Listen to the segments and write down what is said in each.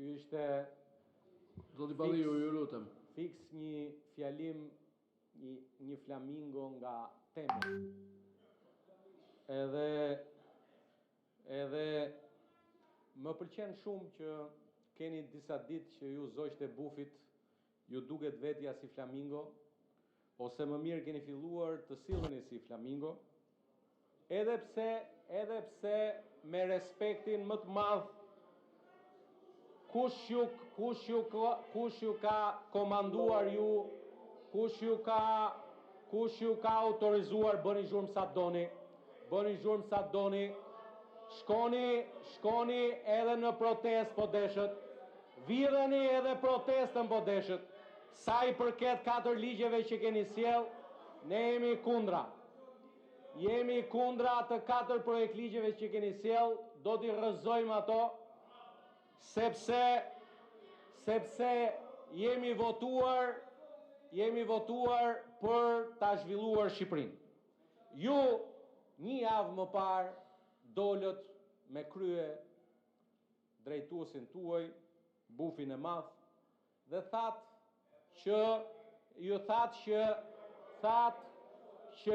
Ky ishte Zoti Balliu, ju lutem. Fiks një fjalim, një flamingo nga Temi. Edhe më pëlqen shumë që keni disa ditë që ju zogjtë e bufit, ju duket vetja si flamingo, ose më mirë keni filluar të silleni si flamingo, edhe pse me respektin më të madh, kush ju ka komanduar ju, kush ju ka autorizuar, bëni zhurmë sa doni, shkoni edhe në protest po deshët, vidheni edhe protestën po deshët. Sa i përket 4 ligjeve që keni sjell, ne jemi kundra. Jemi kundra të 4 projekt ligjeve që keni sjell, do t'i rrëzojmë ato, sepse jemi votuar për ta zhvilluar Shqipërinë. Ju një javë më parë dolët me krye drejtuesin tuaj, bufin e madh, dhe thatë që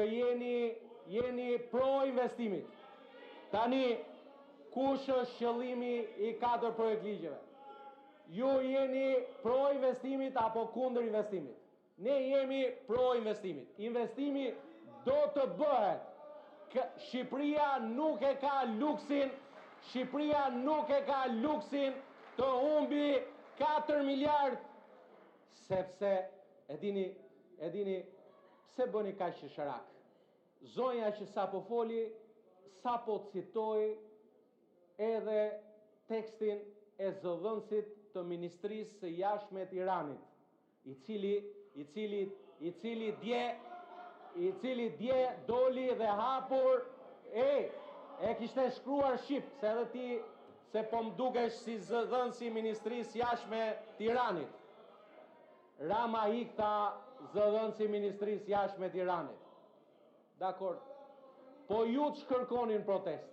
jeni pro investimit. Tani, kush është qëllimi i 4 projekt ligjeve? Ju jeni pro investimit apo kundër investimit? Ne jemi pro investimit. Investimi do të bëhet. Shqipëria nuk e ka luksin të humbi 4 miliard, sepse e dini pse bëni kaq shërak. Zonja që sapo foli, sapo citoi edhe tekstin e zëdhënësit të Ministrisë së Jashtme të Iranit, i cili dje doli dhe hapur, e kishte shkruar shqip, se edhe ti se po më dukesh si zëdhënësi i Ministrisë Jashtme të Iranit. Rama ikta zëdhënësi i Ministrisë Jashtme të Iranit. Dakor. Po ju të shkërkonin protest.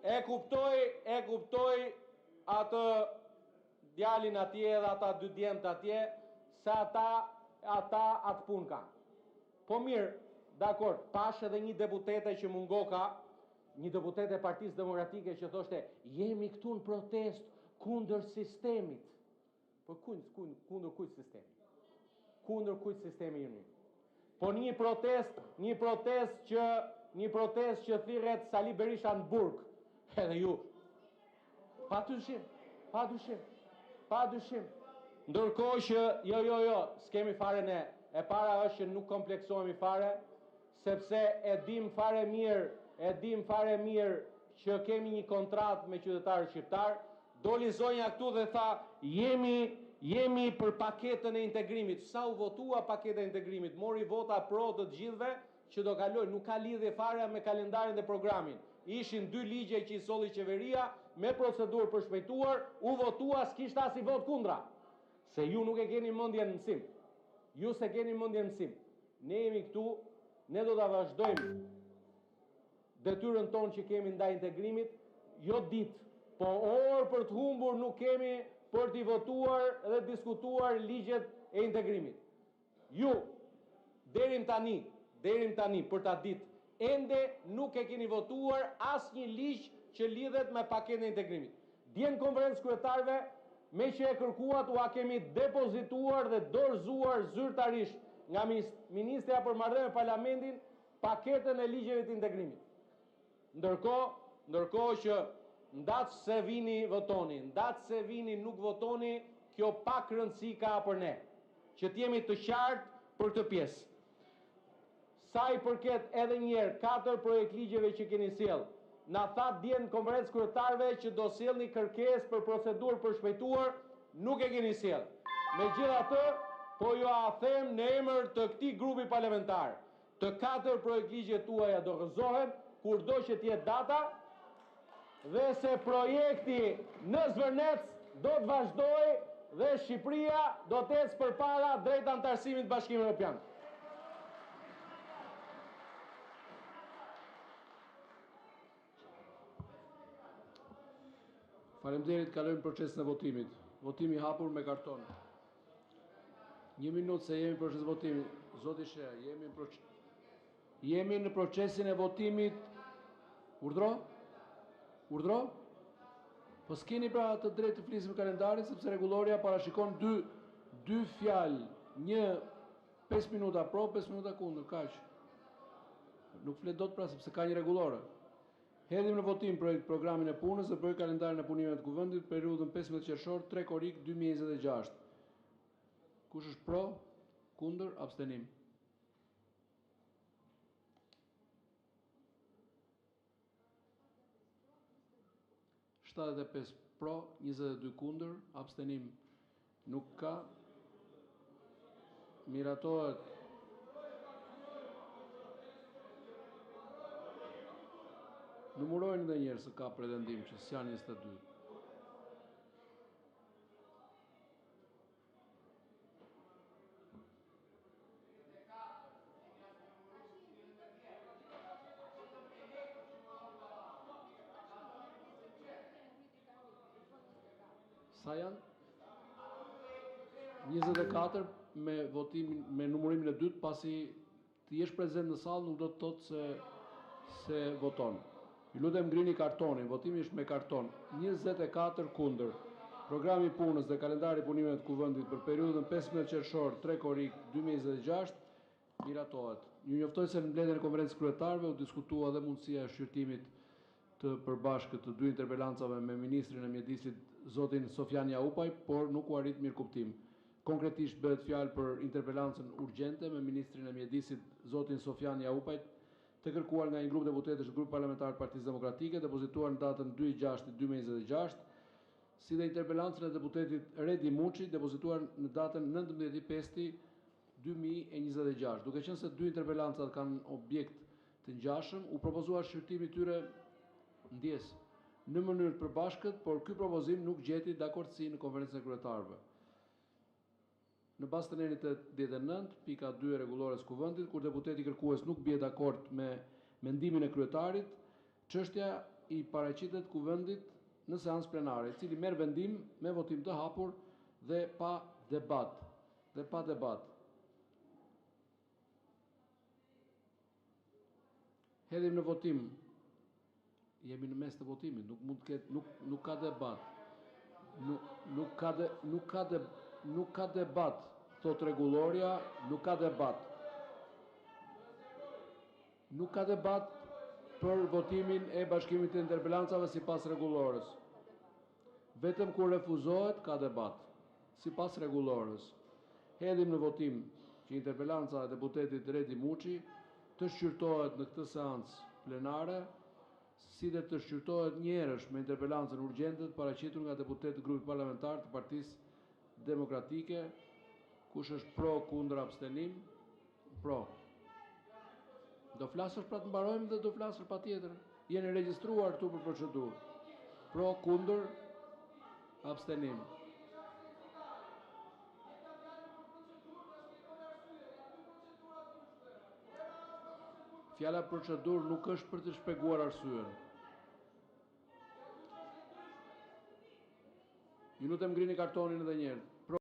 E kuptoj atë djalin atje dhe ata 2 djemt atje, se ata atë punë kanë. Po mirë, dakor, pash edhe një deputete që mungoka, një deputete e Partisë Demokratike që thoshte, jemi këtu në protest kundër sistemit. Po kundër kujt sistemi? Kundër kujt sistemi jeni? Po një protest që thirret Sali Berisha në burg. Edhe ju. Pa dyshim. Ndërkohë që jo, s'kemi fare ne. E para është që nuk kompleksohemi fare, sepse e dim fare mirë që kemi një kontratë me qytetarët shqiptar. Doli zonja këtu dhe tha, jemi për paketën e integrimit. Sa u votua paketa e integrimit? Mori vota pro të gjithëve që do kaloj. Nuk ka lidhje fare me kalendarin dhe programin. Ishin 2 ligje që i solli qeveria me procedurë përshpejtuar, u votua, s'kishte as i vot kundra. Se ju nuk e keni mendjen në mësim. Ju se keni mendjen në mësim. Ne jemi këtu, ne do ta vazhdojmë detyrën tonë që kemi ndaj integrimit, jo ditë, po orë për të humbur nuk kemi për t'i votuar dhe diskutuar ligjet e integrimit. Ju, derim tani për ta ditë, ende nuk e keni votuar asnjë ligj që lidhet me paketën e integrimit. Dje në konferencë kryetarëve, me që e kërkuat, ua kemi depozituar dhe dorëzuar zyrtarisht nga Ministrja për Marrëdhënie me Parlamentin paketën e ligjeve të integrimit. Ndërkohë që ndatë se vini votoni, ndatë se vini nuk votoni, kjo pak rëndësi ka për ne, që t'jemi të qartë për këtë pjesë. Sa i përket edhe njerë 4 projekt ligjeve që keni sjell, na thatë dje në konferencë kryetarëve që do sjellni kërkesë për procedurë përshpejtuar, nuk e keni sjell. Megjithatë, po ju a them në emër të këtij grupi parlamentar, të 4 projekt ligje tuaja do rrëzohen, kurdo që t'jetë data, dhe se projekti në Zvërnec do të vazhdojë dhe Shqipëria do të ecë përpara drejt anëtarësimit të Bashkimit Evropian. Faleminderit, kalojmë procesin e votimit. Votimi hapur me karton. 1 minutë se jemi në proces votimi. Zoti Shea, jemi në procesin e votimit. Urdhro? Po s'keni pra të drejtë të flisim kalendarin, sepse rregulloria parashikon dy fjalë, 5 minuta pro, 5 minuta kundër, kaq. Nuk flet dot pra sepse ka një rregullore. Hedhim në votim programin e punës dhe projekt kalendarin e punimeve të kuvendit periudhën 15 qershor 3 korrik 2026. Kush është pro? Kundër? Abstenim. (75) pro, 22 kundër, abstenim nuk ka. Miratohet. Numërojnë edhe njerë se ka pretendim që s'janë 22. Sa janë? 24 me votimin, me numërimin e dytë, pasi të jesh prezent në sallë nuk do të thotë se voton. Ju lutem ngrini kartonin, votimi është me karton. 24 kundër. Programi i punës dhe kalendari i punimeve të kuvendit për periudhën 15 qershor 3 korrik 2026 miratohet. Ju njoftoj se në mbledhjen e konferencës kryetarëve u diskutua dhe mundësia e shqyrtimit të përbashkët të 2 interpelancave me ministrin e mjedisit zotin Sofjan Jaupaj, por nuk u arrit mirëkuptim. Konkretisht bëhet fjalë për interpelancën urgjente me ministrin e mjedisit zotin Sofjan Jaupaj, të kërkuar nga një grup deputetësh të grupit parlamentar të Partisë Demokratike, depozituar në datën 2/6/2026, si dhe interpelancën e deputetit Redi Muçi, depozituar në datën 19/5/2026. Duke qenë se 2 interpelancat kanë objekt të ngjashëm, u propozua shqyrtimi i tyre ndjes në mënyrë të përbashkët, por ky propozim nuk gjeti dakordsi në konferencën e kryetarëve. Në bazë të nenit 89.2 e rregullores kuvendit, kur deputeti kërkues nuk bie dakord me mendimin e kryetarit, çështja i paraqitet kuvendit në seancë plenare, i cili merr vendim me votim të hapur dhe pa debat. Hedhim në votim. Jemi në mes të votimit, nuk mund të ketë, nuk ka debat. Nuk ka debat, thot rregulloria, nuk ka debat. Nuk ka debat për votimin e bashkimit të interpelancave sipas rregullorës. Vetëm kur refuzohet ka debat, sipas rregullorës. Hedhim në votim që interpelanca e deputetit Redi Muçi të shqyrtohet në këtë seancë plenare, si dhe të shqyrtohet njerësh me interpelancën urgjente të paraqitur nga deputet të grupit parlamentar të Partisë Demokratike. Kush është pro, kundër, abstenim? Pro. Do flasësh pra të mbarojmë dhe do flasësh patjetër. Jeni regjistruar këtu për procedurë. Pro, kundër, abstenim. Fjala procedurë nuk është për të shpjeguar arsyen. Ju lutem ngrini kartonin edhe një herë.